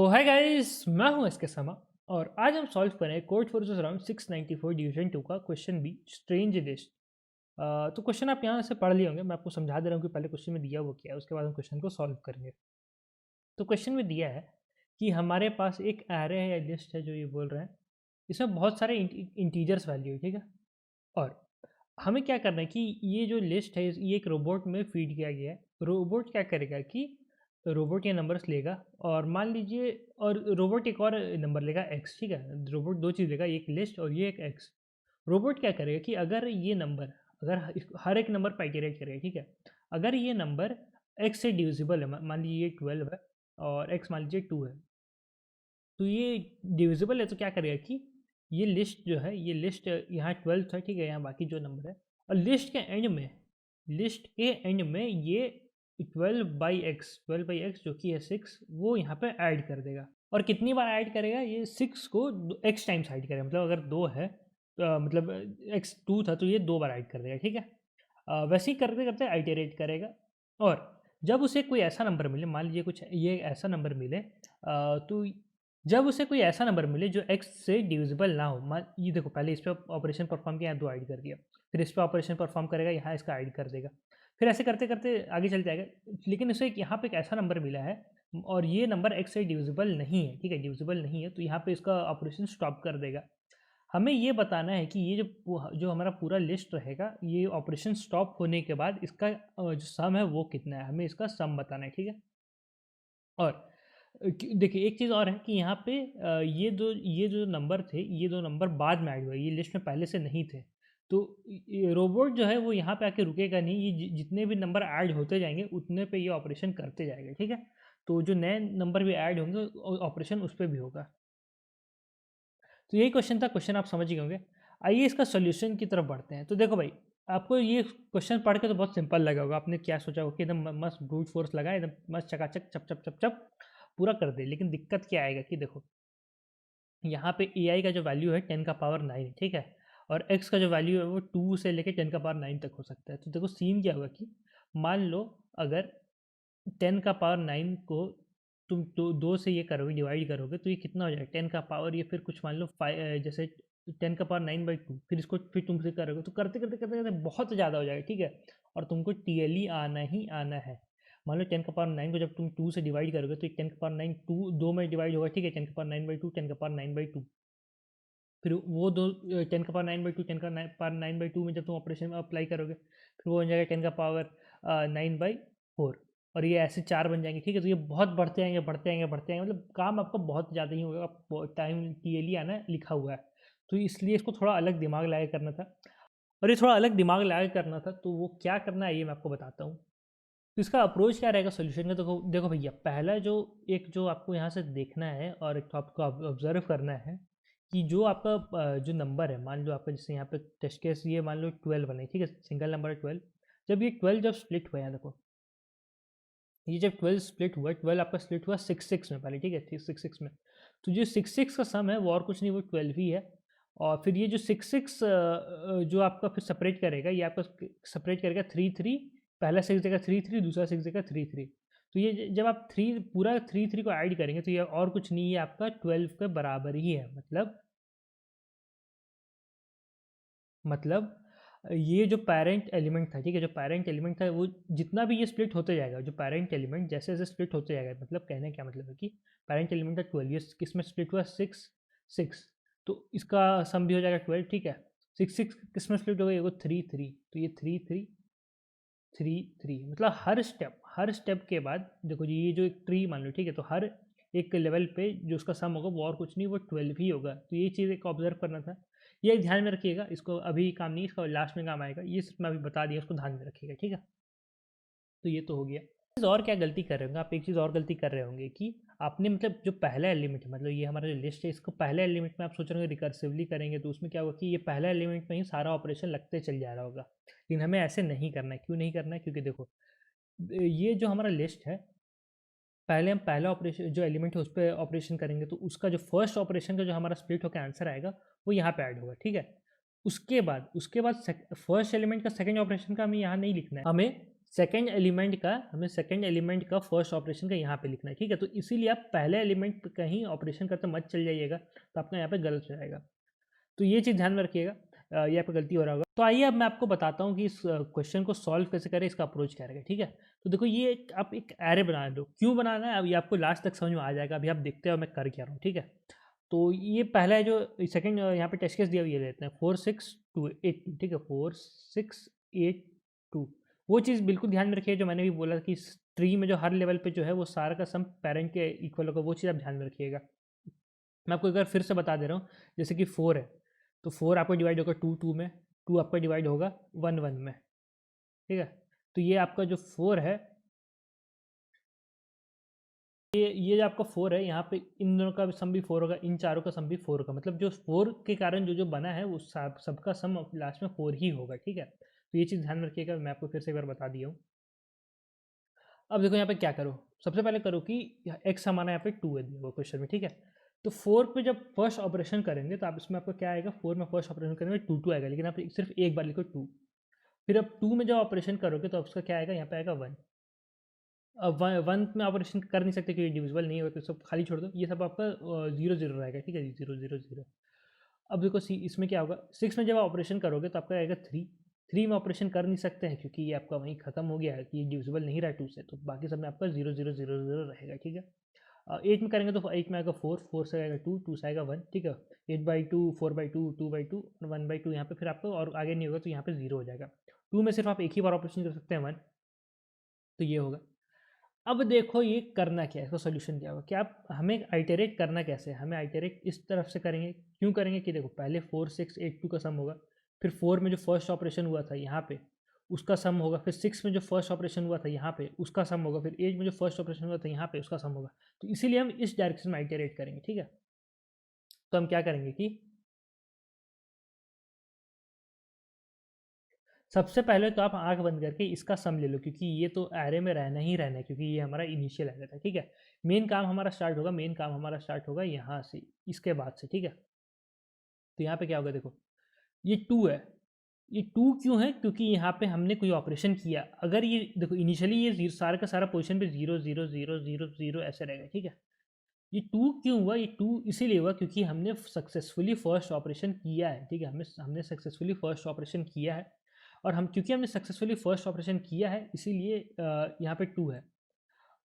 Hi guys, मैं हूं SK Sharma और आज हम सॉल्व करें कोड फोर्सेस अराउंड 694 डिवीजन 2 का क्वेश्चन बी स्ट्रेंज लिस्ट। तो क्वेश्चन आप यहाँ से पढ़ लिए होंगे। मैं आपको समझा दे रहा हूँ कि पहले क्वेश्चन में दिया वो क्या है, उसके बाद हम क्वेश्चन को सॉल्व करेंगे। तो क्वेश्चन में दिया है कि हमारे पास एक एरे है या लिस्ट है, जो ये बोल रहे हैं इसमें बहुत सारे इंटीजर्स वैल्यू है, ठीक है। और हमें क्या करना है कि ये जो लिस्ट है ये एक रोबोट में फीड किया गया है। रोबोट क्या करेगा कि रोबोट ये नंबर्स लेगा और मान लीजिए, और रोबोट एक और नंबर लेगा एक्स, ठीक है। रोबोट दो चीज़ लेगा, एक लिस्ट और ये एक एक्स। रोबोट क्या करेगा कि अगर ये नंबर, अगर हर एक नंबर पर आइटरेट करेगा, ठीक है। अगर ये नंबर एक्स से डिविजिबल है, मान लीजिए ये 12 है और एक्स मान लीजिए 2 है, तो ये डिविजिबल है तो क्या करेगा कि ये लिस्ट जो है, ये लिस्ट यहाँ 12 था, ठीक है, यहाँ बाकी जो नंबर है, और लिस्ट के एंड में ये 12/x जो कि है 6, वो यहाँ पे ऐड कर देगा। और कितनी बार ऐड करेगा, ये 6 को x टाइम्स ऐड करेगा। मतलब अगर 2 है तो मतलब x 2 था तो ये 2 बार ऐड कर देगा, ठीक है। वैसे ही करते करते आइटरेट करेगा। और जब उसे कोई ऐसा नंबर मिले, मान लीजिए कुछ ये ऐसा नंबर मिले, तो जब उसे कोई ऐसा नंबर मिले जो x से डिविजिबल ना हो, मान ये देखो, पहले इस पर ऑपरेशन परफॉर्म किया, यहाँ 2 ऐड कर दिया, फिर इस पर ऑपरेशन परफॉर्म करेगा, यहाँ इसका ऐड कर देगा, फिर ऐसे करते करते आगे चल जाएगा। लेकिन उसे यहाँ पे एक ऐसा नंबर मिला है और ये नंबर x से डिविजिबल नहीं है, ठीक है, डिविजिबल नहीं है, तो यहाँ पे इसका ऑपरेशन स्टॉप कर देगा। हमें ये बताना है कि ये जो हमारा पूरा लिस्ट रहेगा, ये ऑपरेशन स्टॉप होने के बाद इसका जो सम है वो कितना है, हमें इसका सम बताना है, ठीक है। और देखिए एक चीज़ और है कि यहाँ पे ये जो नंबर थे, ये दो नंबर बाद में ऐड हुए, ये लिस्ट में पहले से नहीं थे। तो रोबोट जो है वो यहाँ पे आके रुकेगा नहीं, ये जितने भी नंबर ऐड होते जाएंगे उतने पे ये ऑपरेशन करते जाएगा, ठीक है। तो जो नए नंबर भी ऐड होंगे ऑपरेशन उस पर भी होगा। तो यही क्वेश्चन था, क्वेश्चन आप समझ गए होंगे। आइए इसका सोल्यूशन की तरफ बढ़ते हैं। तो देखो भाई, आपको ये क्वेश्चन पढ़ के तो बहुत सिंपल लगा होगा। आपने क्या सोचा होगा कि एकदम मस्त ब्रूट फोर्स लगा, एकदम मस्त चकाचक चप चप चप चप पूरा कर दे। लेकिन दिक्कत क्या आएगा कि देखो, यहाँ पे ए आई का जो वैल्यू है 10⁻9, ठीक है, और एक्स का जो वैल्यू है वो 2 से लेकर 10⁻9 तक हो सकता है। तो देखो सीन क्या होगा कि मान लो अगर 10⁻9 को तुम दो से ये करोगे, डिवाइड करोगे, तो ये कितना हो जाएगा 10 का पावर, ये फिर कुछ मान लो 5, जैसे 10⁻9/2, फिर इसको फिर तुमसे करोगे तो करते करते करते करते बहुत ज़्यादा हो जाएगा, ठीक है। और तुमको टीएलई आना ही आना है। मान लो 10⁻9 को जब तुम 2 से डिवाइड करोगे तो 10⁻9 दो में डिवाइड होगा, ठीक है, 10⁻9/2 10⁻9/2, फिर वो दो 10⁻9/2 10⁻9/2 में जब तुम ऑपरेशन में अप्लाई करोगे फिर वो बन जाएगा 10⁻9/4, और ये ऐसे 4 बन जाएंगे, ठीक है। तो ये बहुत बढ़ते आएंगे बढ़ते आएंगे बढ़ते आएंगे, मतलब काम आपका बहुत ज़्यादा ही होगा। टाइम टीएलई आना लिखा हुआ है, तो इसलिए इसको थोड़ा अलग दिमाग लगा के करना था। और ये थोड़ा अलग दिमाग लगा के करना था, तो वो क्या करना है ये मैं आपको बताता हूँ। तो इसका अप्रोच क्या रहेगा सोल्यूशन का, देखो देखो भैया, पहला जो आपको यहाँ से देखना है और एक तो आपको ऑब्जर्व करना है कि जो आपका जो नंबर है, मान लो आपका जैसे यहाँ पे टेस्ट केस ये मान लो 12 बने, ठीक है, सिंगल नंबर है 12। जब ये 12 जब स्प्लिट हुआ, यहाँ देखो, ये जब 12 स्प्लिट हुआ, 12 आपका स्प्लिट हुआ 6 में पहले, ठीक है, 6 में। तो जो 6 का सम है वो और कुछ नहीं, वो 12 ही है। और फिर ये जो 6 जो आपका फिर सेपरेट करेगा, ये आपका सेपरेट करेगा 3 3, पहला 6 देगा 3 3, दूसरा 6 देगा 3 3। तो ये जब आप पूरा 3 3 को ऐड करेंगे तो ये और कुछ नहीं है, आपका 12 के बराबर ही है। मतलब ये जो पेरेंट एलिमेंट था, ठीक है, जो पेरेंट एलिमेंट था वो जितना भी ये स्प्लिट होते जाएगा, जो पेरेंट एलिमेंट जैसे जैसे स्प्लिट होते जाएगा, मतलब कहने क्या मतलब है कि पेरेंट एलिमेंट था 12, ये किस में स्प्लिट हुआ 6 6, तो इसका सम भी हो जाएगा 12, ठीक है। 6 6 किस में स्प्लिट हो गया, वो 3 3, तो ये 3 3 3 3, मतलब हर स्टेप के बाद देखो जी, ये जो एक ट्री मान लो, ठीक है, तो हर एक लेवल पे जो उसका सम होगा वो और कुछ नहीं, वो 12 ही होगा। तो ये चीज़ एक ऑब्जर्व करना था, ये ध्यान में रखिएगा। इसको अभी काम नहीं, इसका लास्ट में काम आएगा, ये सिर्फ मैं अभी बता दिया, उसको ध्यान में रखिएगा, ठीक है। तो ये तो हो गया। चीज़ और क्या गलती कर रहे होंगे आप, एक चीज़ और गलती कर रहे होंगे कि आपने मतलब जो पहला एलिमेंट है, मतलब ये हमारा जो लिस्ट है, इसको पहले एलिमेंट में आप सोच रहे होंगे रिकर्सिवली करेंगे, तो उसमें क्या होगा कि ये पहला एलिमेंट में ही सारा ऑपरेशन लगते चल जा रहा होगा। लेकिन हमें ऐसे नहीं करना है। क्यों नहीं करना है, क्योंकि देखो ये जो हमारा लिस्ट है, पहले हम पहला ऑपरेशन जो एलिमेंट है उस पर ऑपरेशन करेंगे, तो उसका जो फर्स्ट ऑपरेशन का जो हमारा स्प्लिट होकर आंसर आएगा वो यहाँ पे ऐड होगा, ठीक है। उसके बाद फर्स्ट एलिमेंट का सेकंड ऑपरेशन का हमें यहाँ नहीं लिखना है, हमें सेकंड एलिमेंट का फर्स्ट ऑपरेशन का यहाँ पे लिखना है, ठीक है। तो इसीलिए आप पहले एलिमेंट पे कहीं ऑपरेशन करते मत चल जाइएगा, तो आपका यहाँ पे गलत हो जाएगा। तो ये चीज़ ध्यान में रखिएगा, ये आपका गलती हो रहा होगा। तो आइए अब मैं आपको बताता हूँ कि इस क्वेश्चन को सॉल्व कैसे करें, इसका अप्रोच क्या रहेगा, ठीक है। तो देखो ये आप एक एरे बना लो, क्यों बनाना है अब ये आपको लास्ट तक समझ में आ जाएगा। अभी आप देखते हो मैं कर क्या रहा हूँ, ठीक है। तो ये पहला है जो सेकंड यहाँ पे टेस्ट केस दिया हुआ, ये लेते हैं 46282, ठीक है, 4682। वो चीज़ बिल्कुल ध्यान में रखिए जो मैंने भी बोला कि ट्री में जो हर लेवल पे जो है वो सारा का सम पेरेंट के इक्वल होगा, वो चीज़ आप ध्यान में रखिएगा। मैं आपको एक बार फिर से बता दे रहा हूँ, जैसे कि 4 है तो 4 आपका डिवाइड होगा 2 2 में, 2 आपका डिवाइड होगा 1 1 में, ठीक है। तो ये आपका जो 4 है, ये जो आपका 4 है, यहाँ पे इन दोनों का सम भी 4 होगा, इन चारों का सम भी 4 होगा। मतलब जो 4 के कारण जो जो बना है वो सबका सम लास्ट में 4 ही होगा, ठीक है। तो ये चीज़ ध्यान में रखिएगा, मैं आपको फिर से एक बार बता दिया हूँ। अब देखो यहाँ पे क्या करो, सबसे पहले करो कि एक्स हमारा यहाँ पे 2 है दिया हुआ क्वेश्चन में, ठीक है। तो 4 पे जब फर्स्ट ऑपरेशन करेंगे तो आप इसमें आपको क्या आएगा, 4 में फर्स्ट ऑपरेशन करेंगे 2 2 आएगा, लेकिन आप सिर्फ एक बार लिखो 2। फिर अब 2 में जब ऑपरेशन करोगे तो उसका क्या आएगा, यहाँ पे आएगा 1। अब 1 में ऑपरेशन कर नहीं सकते क्योंकि डिविजिबल नहीं होगा, तो सब खाली छोड़ दो, ये सब आपका 0 0 रहेगा, ठीक है, 0 0 0। अब देखो सी इसमें क्या होगा, 6 में जब ऑपरेशन करोगे तो आपका आएगा 3। 3 में ऑपरेशन कर नहीं सकते हैं क्योंकि ये आपका वहीं खत्म हो गया है कि ये डिविजिबल नहीं रहा 2 से, तो बाकी सब में आपका 0 0 0 0 रहेगा, ठीक है। 8 में करेंगे तो 8 में आएगा 4, 4 से आएगा 2, 2 से आएगा 1, ठीक है। 8/2, 4/2, 2/2 और 1/2, यहाँ पे फिर आपको और आगे नहीं होगा तो यहाँ पे 0 हो जाएगा। 2 में सिर्फ आप एक ही बार ऑपरेशन कर सकते हैं 1, तो ये होगा। अब देखो ये करना क्या है, इसका सोल्यूशन क्या होगा, कि आप हमें आइटरेट करना कैसे है, हमें आइटरेट इस तरफ से करेंगे। क्यों करेंगे कि देखो पहले 4682 का सम होगा, फिर 4 में जो फर्स्ट ऑपरेशन हुआ था यहाँ पे उसका सम होगा, फिर 6 में जो फर्स्ट ऑपरेशन हुआ था यहाँ पे उसका सम होगा, फिर 8 में जो फर्स्ट ऑपरेशन हुआ था यहाँ पे उसका सम होगा। तो इसीलिए हम इस डायरेक्शन में आइटरेट करेंगे, ठीक है। तो हम क्या करेंगे कि सबसे पहले तो आप आंख बंद करके इसका सम ले लो, क्योंकि ये तो एरे में रहना ही रहना है, क्योंकि ये हमारा इनिशियल एरे था, ठीक है। मेन काम हमारा स्टार्ट होगा यहाँ से, इसके बाद से, ठीक है। तो यहाँ पे क्या होगा, देखो ये 2 है, ये 2 क्यों है, क्योंकि यहाँ पे हमने कोई ऑपरेशन किया। अगर ये देखो इनिशियली ये सारा का सारा पोजीशन पे 0 0 0 0 0 ऐसे रहेगा, ठीक है। ये 2 क्यों हुआ, ये 2 इसीलिए हुआ क्योंकि हमने सक्सेसफुली फर्स्ट ऑपरेशन किया है, ठीक है। हमने सक्सेसफुली फर्स्ट ऑपरेशन किया है, और हम क्योंकि हमने सक्सेसफुली फर्स्ट ऑपरेशन किया है इसीलिए यहाँ पे 2 है।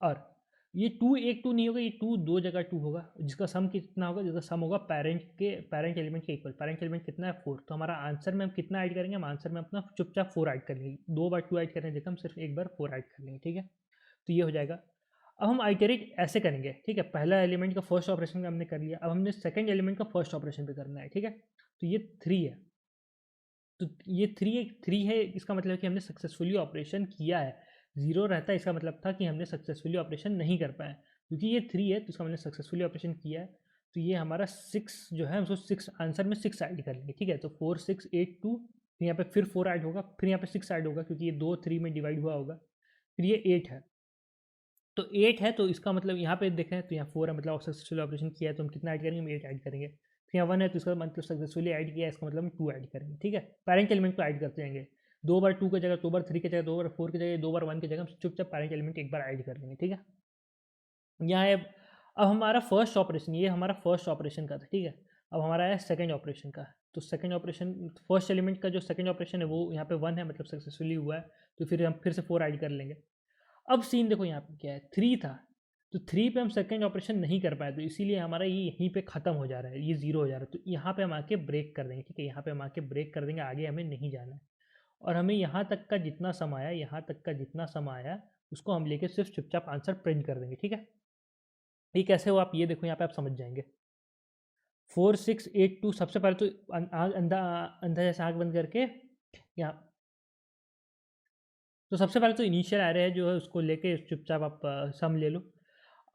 और ये 2 एक 2 नहीं होगा, ये 2 दो जगह 2 होगा, जिसका सम कितना होगा, जिसका सम होगा पेरेंट एलिमेंट के इक्वल। पेरेंट एलिमेंट कितना है 4, तो हमारा आंसर में हम कितना ऐड करेंगे, हम आंसर में अपना चुपचाप 4 ऐड कर लेंगे। 2 बार 2 ऐड करने की जगह हम सिर्फ एक बार 4 ऐड कर लेंगे, ठीक है। तो ये हो जाएगा। अब हम आइटरेट ऐसे करेंगे, ठीक है। पहला एलिमेंट का फर्स्ट ऑपरेशन में हमने कर लिया, अब हमने सेकंड एलिमेंट का फर्स्ट ऑपरेशन पे करना है, ठीक है। तो ये 3 है, तो ये 3 है, इसका मतलब है कि हमने सक्सेसफुली ऑपरेशन किया है। 0 रहता है इसका मतलब था कि हमने सक्सेसफुली ऑपरेशन नहीं कर पाए, क्योंकि ये 3 है तो इसका हमने सक्सेसफुली ऑपरेशन किया है। तो ये हमारा 6 जो है उसको 6 आंसर में 6 ऐड कर लेंगे, ठीक है। तो 4682, फिर यहाँ पे फिर 4 ऐड होगा, फिर यहाँ पे 6 ऐड होगा क्योंकि ये 2 3 में डिवाइड हुआ होगा, फिर ये 8 है। तो 8 है तो इसका मतलब यहाँ पे देखें तो यहाँ 4 है, मतलब सक्सेसफुल ऑपरेशन किया है तो हम कितना ऐड करेंगे, हम 8 ऐड करेंगे। फिर यहाँ 1 है तो इसका मतलब सक्सेसफुली ऐड किया है, इसका मतलब हम 2 ऐड करेंगे, ठीक है। पेरेंट एलिमेंट को ऐड करते जाएंगे, 2 बार 2 की जगह, 2 बार 3 की जगह, 2 बार 4 की जगह, 2 बार 1 की जगह हम चुपचाप पेरेंट एलिमेंट एक बार ऐड कर लेंगे, ठीक है। यहाँ है अब हमारा फर्स्ट ऑपरेशन, ये हमारा फर्स्ट ऑपरेशन का था, ठीक है। अब हमारा है सेकंड ऑपरेशन का। तो सेकंड ऑपरेशन फर्स्ट एलिमेंट का जो सेकंड ऑपरेशन है वो यहाँ पे 1 है, मतलब सक्सेसफुली हुआ है, तो फिर हम फिर से 4 ऐड कर लेंगे। अब सीन देखो यहाँ पे क्या है, 3 था, तो 3 पे हम सेकंड ऑपरेशन नहीं कर पाए, तो इसीलिए हमारा ये यहीं पे ख़त्म हो जा रहा है, ये 0 हो जा रहा है। तो यहाँ पे हम आके ब्रेक कर देंगे, ठीक है, यहाँ पे हम आके ब्रेक कर देंगे, आगे हमें नहीं जाना है। और हमें यहाँ तक का जितना सम आया, यहाँ तक का जितना सम आया उसको हम लेके सिर्फ चुपचाप आंसर प्रिंट कर देंगे, ठीक है। ये कैसे हो, आप ये देखो यहाँ पे आप समझ जाएंगे। 4682, सबसे पहले तो अंधा अंधा जैसे आँख बंद करके यहाँ, तो सबसे पहले तो इनिशियल एरे है जो है उसको लेके चुपचाप आप सम ले लो।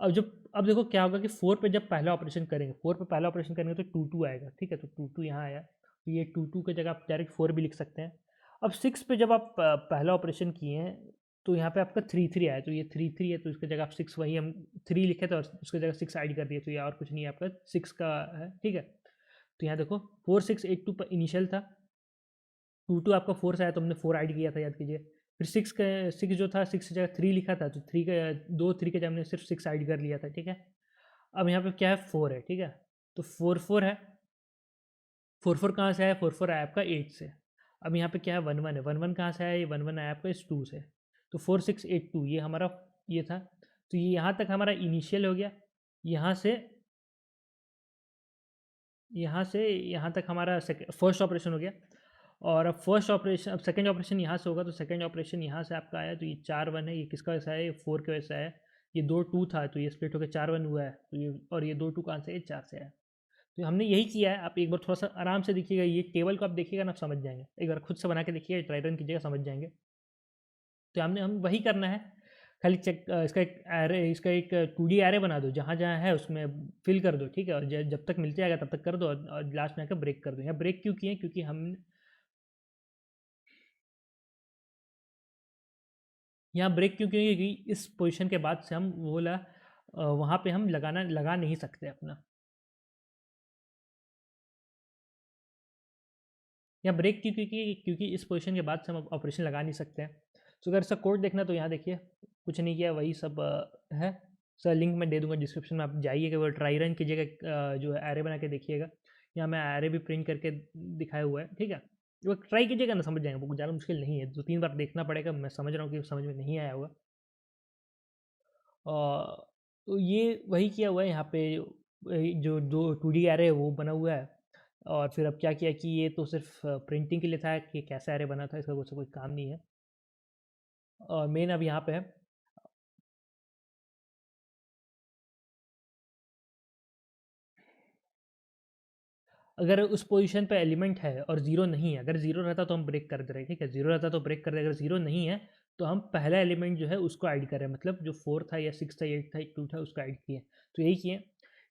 अब देखो क्या होगा कि 4 पे जब पहला ऑपरेशन करेंगे, 4 पे पहला ऑपरेशन करेंगे तो 2 2 आएगा, ठीक है। तो 2 2 यहाँ आया, तो ये 2 2 की जगह आप डायरेक्ट 4 भी लिख सकते हैं। अब 6 पे जब आप पहला ऑपरेशन किए हैं तो यहाँ पे आपका 3 3 आया, तो ये 3 3 है, तो इसकी जगह आप 6, वही हम 3 लिखे थे और उसकी जगह 6 ऐड कर दिए, तो ये और कुछ नहीं है, आपका 6 का है, ठीक है। तो यहाँ देखो 4682 पर इनिशियल था, 2 2 आपका 4 से आया तो हमने 4 ऐड किया था, याद कीजिए। फिर 6 जो था 6 की जगह 3 लिखा था, तो 3 का 2 3 के जगह हमने सिर्फ 6 ऐड कर लिया था, ठीक है। अब यहाँ पे क्या है 4 है, ठीक है। तो 4 4 है, 4 4 कहाँ से आया, 4 4 आया आपका 8 से। अब यहाँ पे क्या है 1 1 है, 1 1 कहाँ से आया, ये 1 1 आया आपका इस 2 से। तो 4 6 8 2 ये हमारा ये था। तो ये यहाँ तक हमारा इनिशियल हो गया। यहाँ तक हमारा फर्स्ट ऑपरेशन हो गया। और अब फर्स्ट ऑपरेशन, अब सेकंड ऑपरेशन यहाँ से होगा, तो सेकंड ऑपरेशन यहाँ से आपका आया, तो ये 4 1 है, ये किसका वजह से आया, ये 4 के वजह से आया। ये 2 2 था, तो ये स्प्लिट होकर 4 1 हुआ है, तो ये और ये 2 2 कहाँ से, ये 4 से आया। तो हमने यही किया है। आप एक बार थोड़ा सा आराम से देखिएगा, ये टेबल को आप देखिएगा ना, आप समझ जाएंगे। एक बार खुद से बना के देखिएगा, ट्राई रन कीजिएगा, समझ जाएंगे। तो हमने हम वही करना है। खाली चेक इसका एक 2D एरे बना दो, जहाँ जहाँ है उसमें फिल कर दो, ठीक है। और जब तक मिलते जाएगा तब तक कर दो, और लास्ट में आकर ब्रेक कर दो। यहाँ ब्रेक क्यों किए, क्योंकि हम यहाँ ब्रेक क्यों किए, क्योंकि इस पोजीशन के बाद से हम वो वाला वहाँ पे हम लगा नहीं सकते अपना। यहाँ ब्रेक क्यों, क्योंकि इस पोजीशन के बाद से हम ऑपरेशन लगा नहीं सकते हैं। तो अगर इसका कोड देखना तो यहाँ देखिए, कुछ नहीं किया, वही सब है। सर लिंक मैं दे दूंगा डिस्क्रिप्शन में, आप जाइएगा, वो ट्राई रन कीजिएगा, जो है एरे बना के देखिएगा। यहाँ मैं एरे भी प्रिंट करके दिखाया हुआ है, ठीक है। वो ट्राई कीजिएगा ना, समझ जाएंगे, वो ज़्यादा मुश्किल नहीं है, 2 3 बार देखना पड़ेगा। मैं समझ रहा हूँ कि समझ में नहीं आया होगा। तो ये वही किया हुआ है यहाँ पे। जो दो 2D एरे है वो बना हुआ है। और फिर अब क्या किया कि ये तो सिर्फ प्रिंटिंग के लिए था कि कैसा एरे बना था, इसका कोई काम नहीं है। और मेन अब यहाँ पे है, अगर उस पोजीशन पे एलिमेंट है और जीरो नहीं है, अगर जीरो रहता तो हम ब्रेक कर दे रहे, ठीक है। जीरो रहता तो ब्रेक कर दे, अगर जीरो नहीं है तो हम पहला एलिमेंट जो है उसको ऐड कर रहे हैं, मतलब जो 4 था या 6 था 8 था 2 था उसको ऐड किए। तो यही किए।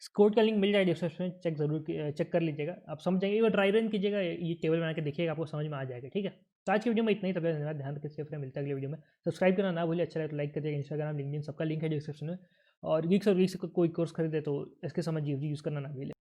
इस कोड का लिंक मिल जाएगा डिस्क्रिप्शन में, चेक कर लीजिएगा, आप समझ जाएंगे। वो ड्राई रन कीजिएगा, ये टेबल बना के देखिएगा, आपको समझ में आ जाएगा, ठीक है। तो आज की वीडियो में इतना ही, तब तक धन्यवाद, ध्यान रखिए, सेफ रहे, मिलता है अगले वीडियो में। सब्सक्राइब करना ना भूलिए, अच्छा लगे तो लाइक करिएगा, इंस्टाग्राम लिंक्डइन सबका लिंक है डिस्क्रिप्शन में। और गिग्स और वीक्स कोई कोर्स खरीदे तो इसके समझ यूज़ करना ना भूलिए।